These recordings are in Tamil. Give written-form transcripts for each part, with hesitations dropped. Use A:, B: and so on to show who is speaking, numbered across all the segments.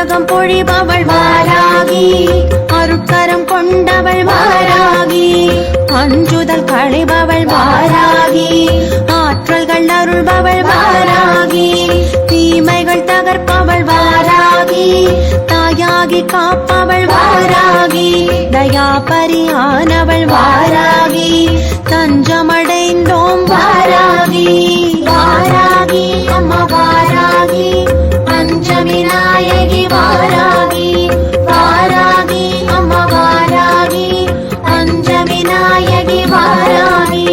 A: அருட்பகம் பொழிபவள் வாராகி, அருட்கரம் கொண்டவள் வாராகி, அஞ்சுதல் களைபவள் வாராகி, ஆற்றல்கள் அருள்பவள் வாராகி, தீமைகள் தகர்ப்பவள் வாராகி, தாயாகி காப்பவள் வாராகி, தயாபரியானவள் வாராகி, தஞ்சமடைந்தோம் வாராகி. வாராகி அம்மா வாராகி, பஞ்சமி நாயகி வாராகி, வாராகி அம்மா வாராகி, பஞ்சமி நாயகி வாராகி.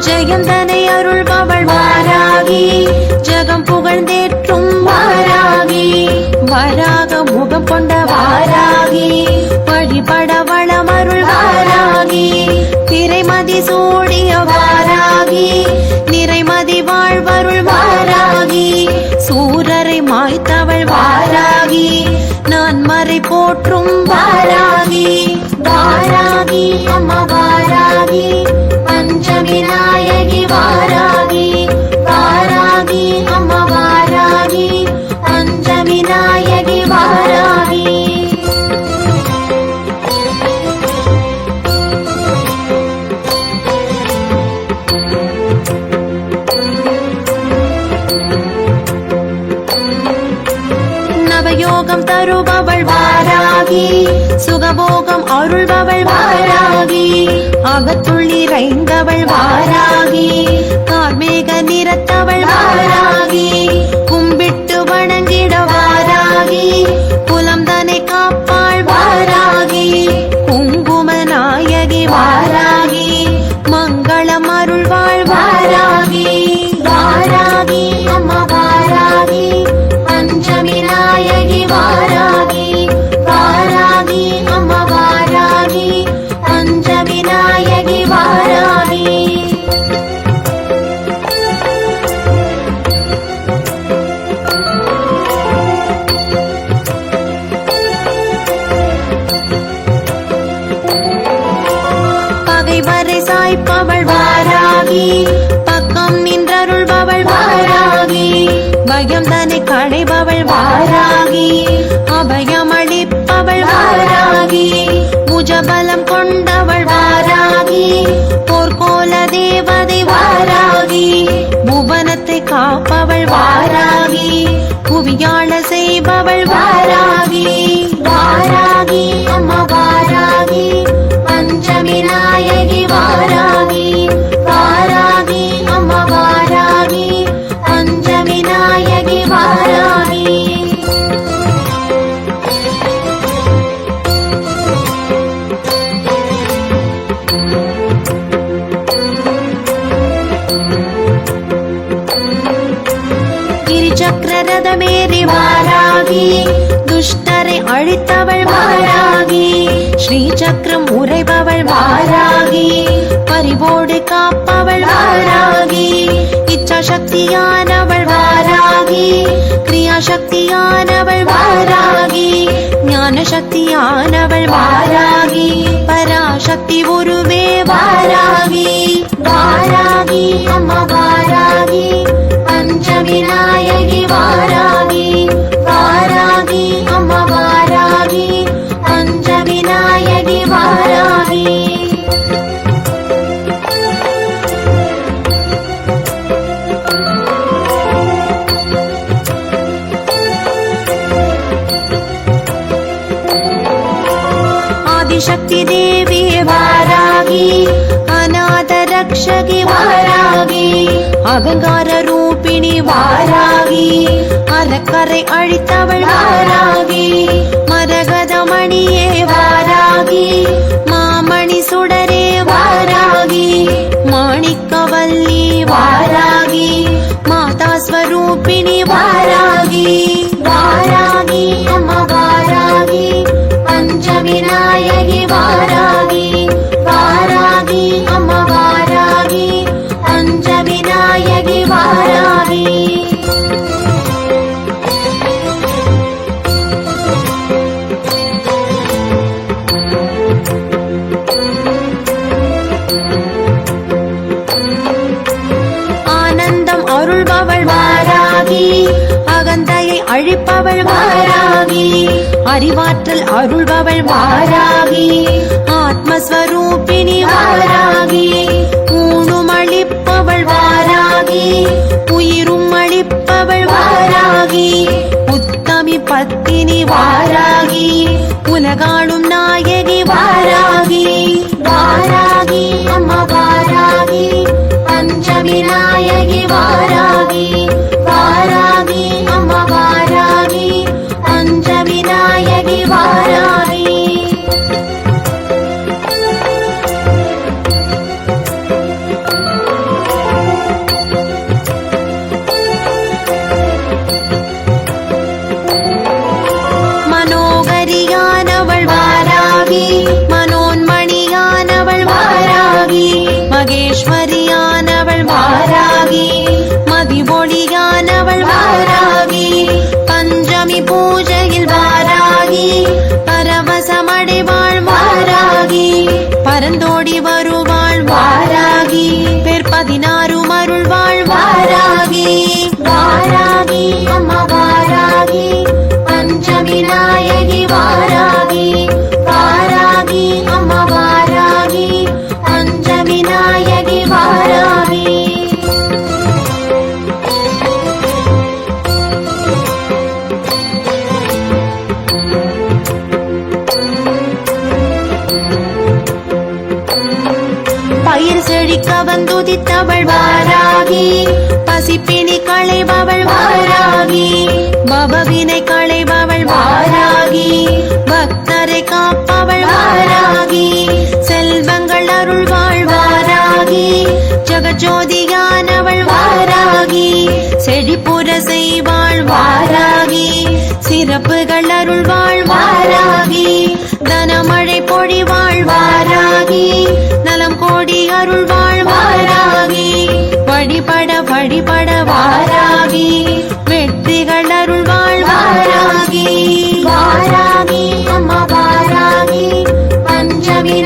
A: ஜெயம் தனை அருள்பவள் வாராகி, ஜகம் புகழ்ந்தேற்றும் வாராகி, வராக முகம் கொண்ட வாராகி, வழிபட வளமருள் வாராகி, திரைமதி சூடிய வாராகி, நிறைமதி வாழ்வருள் வாராகி, சூரரை மாய்த்தவள் வாராகி, நான் மறை போற்றும் வாராகி. வாராகி அம்மா வாராகி, பஞ்சமி நாயகி வாராகி, வாராகி அம்மா வாராகி, பஞ்சமி நாயகி வாராகி. நவயோகம் தருபவள் வாராகி, சுகபோகம் அருள்பவள் வாராகி, அகத்துள்ளி ரைந்தவள் வாராகி, கார்மேக நிறத்தவள் வாராகி, கும்பிட்டு வணங்கிட வாராகி, குலம் தனை காப்பாள் வாராகி, குங்கும நாயகி வாராகி, மங்களம் அருள்வாள் வாராகி. வாராகி அம்மா வாராகி, பஞ்சமி நாயகி வாராகி, வாராகி அம்மா வாராகி, பஞ்சமி நாயகி வாராகி. பகைவரை சாய்ப்பவள் வாராகி, பக்கம் நின்றருள்பவள் வாராகி, பயம் தன்னை களைபவள் வாராகி, அபயமளிப்பவள் வாராகி, புஜபலம் கொண்டவள் வாராகி, போர்க்கோல தேவதை வாராகி, புவனத்தை காப்பவள் வாராகி, புவியாள செய்பவள் வாராகி. வாராகி அம்மா வாராகி, பஞ்சமி நாயகி வாராகி, வாராகி அம்மா வாராகி, பஞ்சமி நாயகி வாராகி. கிரிச்சக்கரரதமேறி வாராகி, துஷ்டரை அழித்தவள் வாராகி, ஸ்ரீசக்கரம் உரைபவள் வாராகி, பரிவோடு காப்பவள் வாராகி, இச்சாசக்தியானவள் வாராகி, கிரியாசக்தியானவள் வாராகி, ஞான சக்தியானவள் வாராகி, பராசக்தி உருவே வாராகி. வாராகி அம்மா வாராகி, பஞ்சமி நாயகி வாராகி, வாராகி அம்மா வாராகி, பஞ்சமி நாயகி வாராகி. ஆதிசக்தி தேவி வாராகி, அநாத ரக்ஷகி வாராகி, அகங்கார ரூபிணி வாராகி, அறக்கரை அழித்தவள் வாராகி, மரகதமணியே வாராகி, மாமணி சுடரே வாராகி, மாணிக்கவல்லி வாராகி, மாதா ஸ்வரூபிணி வாராகி. வாராகி அம்மா வாராகி, பஞ்சமி நாயகி வாராகி, வாராகி அம்மா வாராகி, பஞ்சமி நாயகி வாராகி. அருள்பவள் வாராகி, அகந்தையை அழிப்பவள் வாராகி, அறிவாற்றல் அருள்பவள் வாராகி, ஆத்மஸ்வரூபிணி வாராகி, ஊனும் அளிப்பவள் வாராகி, உயிரும் அளிப்பவள் வாராகி, உத்தமி பத்தினி வாராகி, உலகாளும் நாயகி வாராகி. வாராகி அம்மா வாராகி, பஞ்சமி நாயகி வாராகி, வாராகி அம்மா வாராகி, பஞ்சமி நாயகி வாராகி. மனோகரியானவள் வாராகி, மனோன்மணியானவள் வாராகி, மகேஸ்வரியானவள் வாராகி, மதிமொழியானவள் வாராகி, பஞ்சமி பூஜையில் வாராகி, பரவசமடைவாள் வாராகி, பரந்தோடி வருவாள் வாராகி, பேர் 16 அருள்வாள் வாராகி. வாராகி அம்மா வாராகி, பஞ்சமி நாயகி வாராகி, வாராகி அம்மா வாராகி, பஞ்சமி நாயகி வாராகி. பயிர் செழிக்க வந்துதித்தவள் வாராகி, பசிப்பினி களைபவள் வாராகி, பவவினை களைபவள் வாராகி, பக்தரை காப்பவள் வாராகி, செல்வங்கள் அருள்வாள் வாராகி, ஜெகஜோதியானவள் வாராகி, செழிப்புற செய்வாள் வாராகி, சிறப்புகள் அருள்வாள் வாராகி, தனமழை பொழிவாள் வாராகி, நலம் கோடி அருள்வாள் வாராகி, வழிபட வழிபட வாராகி, வெற்றிகள் அருள்வாள் வாராகி. வாராகி அம்மா வாராகி, பஞ்சமி